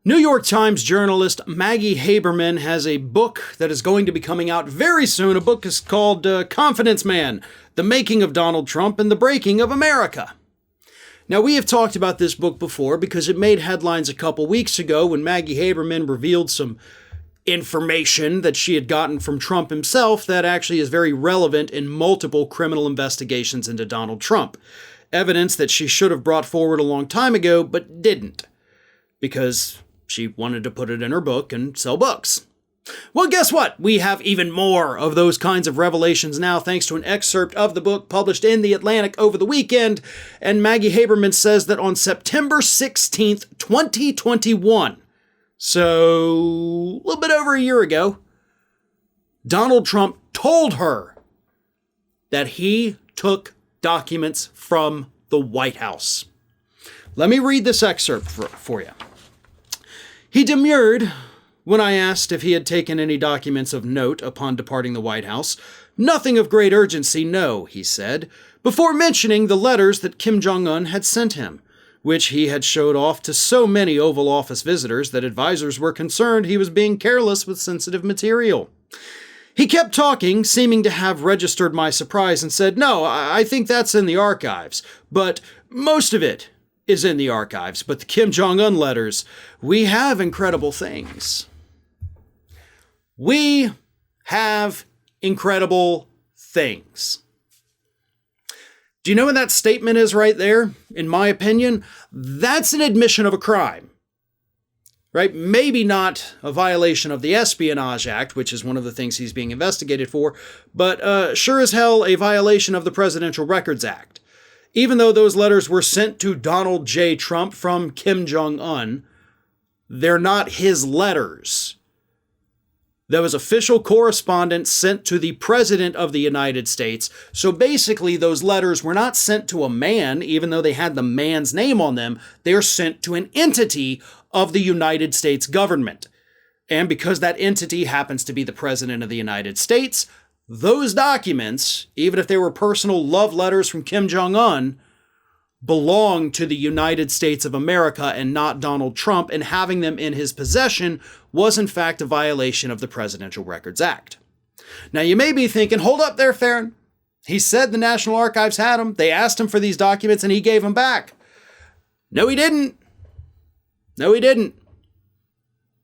New York Times journalist Maggie Haberman has a book that is going to be coming out very soon. A book is called Confidence Man, The Making of Donald Trump and the Breaking of America. Now, we have talked about this book before because it made headlines a couple weeks ago when Maggie Haberman revealed some information that she had gotten from Trump himself that actually is very relevant in multiple criminal investigations into Donald Trump. Evidence that she should have brought forward a long time ago, but didn't, because she wanted to put it in her book and sell books. Well, guess what? We have even more of those kinds of revelations now, thanks to an excerpt of the book published in The Atlantic over the weekend. And Maggie Haberman says that on September 16th, 2021, so a little bit over a year ago, Donald Trump told her that he took documents from the White House. Let me read this excerpt for you. He demurred when I asked if he had taken any documents of note upon departing the White House. Nothing of great urgency, no, he said, before mentioning the letters that Kim Jong-un had sent him, which he had showed off to so many Oval Office visitors that advisors were concerned he was being careless with sensitive material. He kept talking, seeming to have registered my surprise, and said, no, I think that's in the archives, but most of it is in the archives. But the Kim Jong-un letters, we have incredible things. We have incredible things. Do you know what that statement is right there? In my opinion, that's an admission of a crime. Right? Maybe not a violation of the Espionage Act, which is one of the things he's being investigated for, but sure as hell a violation of the Presidential Records Act. Even though those letters were sent to Donald J. Trump from Kim Jong-un, they're not his letters. There was official correspondence sent to the President of the United States. So basically, those letters were not sent to a man, even though they had the man's name on them. They're sent to an entity of the United States government. And because that entity happens to be the President of the United States, those documents, even if they were personal love letters from Kim Jong-un, belong to the United States of America and not Donald Trump, and having them in his possession was in fact a violation of the Presidential Records Act. Now you may be thinking, hold up there, Farron. He said the National Archives had them. They asked him for these documents and he gave them back. No, he didn't. No, he didn't.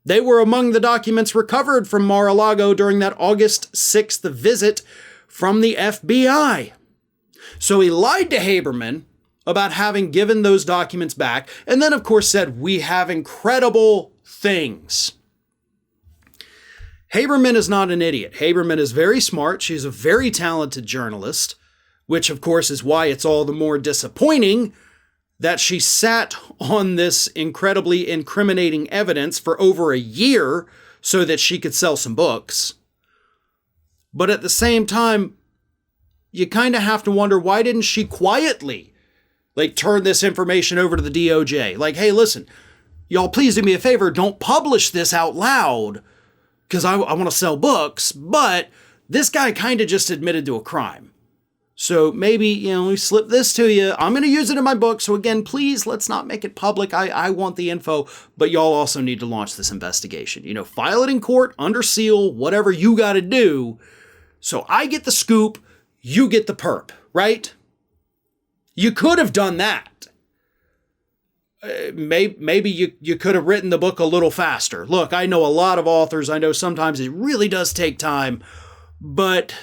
They were among the documents recovered from Mar-a-Lago during that August 6th visit from the FBI. So he lied to Haberman about having given those documents back, and then of course said, we have incredible things. Haberman is not an idiot. Haberman is very smart. She's a very talented journalist, which of course is why it's all the more disappointing that she sat on this incredibly incriminating evidence for over a year so that she could sell some books. But at the same time, you kind of have to wonder, why didn't she quietly turn this information over to the DOJ? Hey, listen, y'all please do me a favor, don't publish this out loud because I want to sell books, but this guy kind of just admitted to a crime. So maybe, we slip this to you. I'm going to use it in my book. So again, please, let's not make it public. I want the info, but y'all also need to launch this investigation. File it in court, under seal, whatever you got to do. So I get the scoop, you get the perp, right? You could have done that. Maybe you could have written the book a little faster. Look, I know a lot of authors. I know sometimes it really does take time, but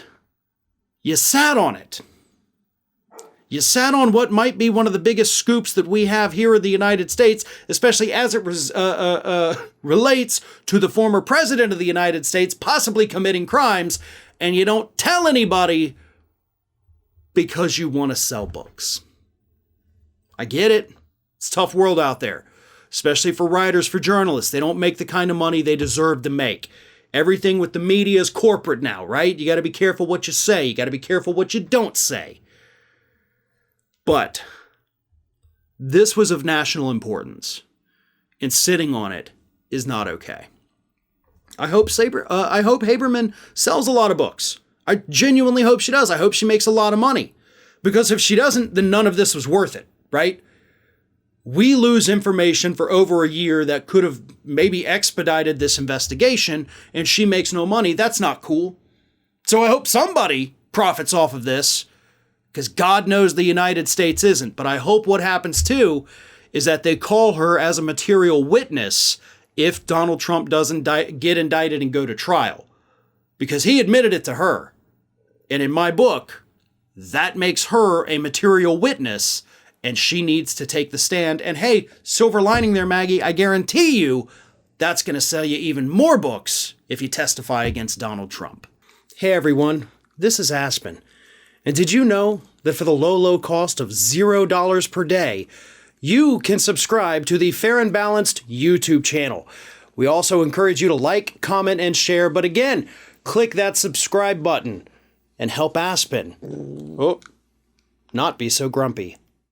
you sat on it. You sat on what might be one of the biggest scoops that we have here in the United States, especially as it relates to the former president of the United States possibly committing crimes, and you don't tell anybody because you want to sell books. I get it. It's a tough world out there, especially for writers, for journalists. They don't make the kind of money they deserve to make. Everything with the media is corporate now, right? You got to be careful what you say. You got to be careful what you don't say. But this was of national importance, and sitting on it is not okay. I hope Haberman sells a lot of books. I genuinely hope she does. I hope she makes a lot of money. Because if she doesn't, then none of this was worth it, right? We lose information for over a year that could have maybe expedited this investigation and she makes no money. That's not cool. So I hope somebody profits off of this, because God knows the United States isn't. But I hope what happens too is that they call her as a material witness if Donald Trump doesn't get indicted and go to trial, because he admitted it to her. And in my book, that makes her a material witness, and she needs to take the stand. And hey, silver lining there, Maggie, I guarantee you that's going to sell you even more books if you testify against Donald Trump. Hey everyone, this is Aspen. And did you know that for the low cost of $0 per day, you can subscribe to the Fair and Balanced YouTube channel? We also encourage you to like, comment, and share. But again, click that subscribe button and help Aspen not be so grumpy.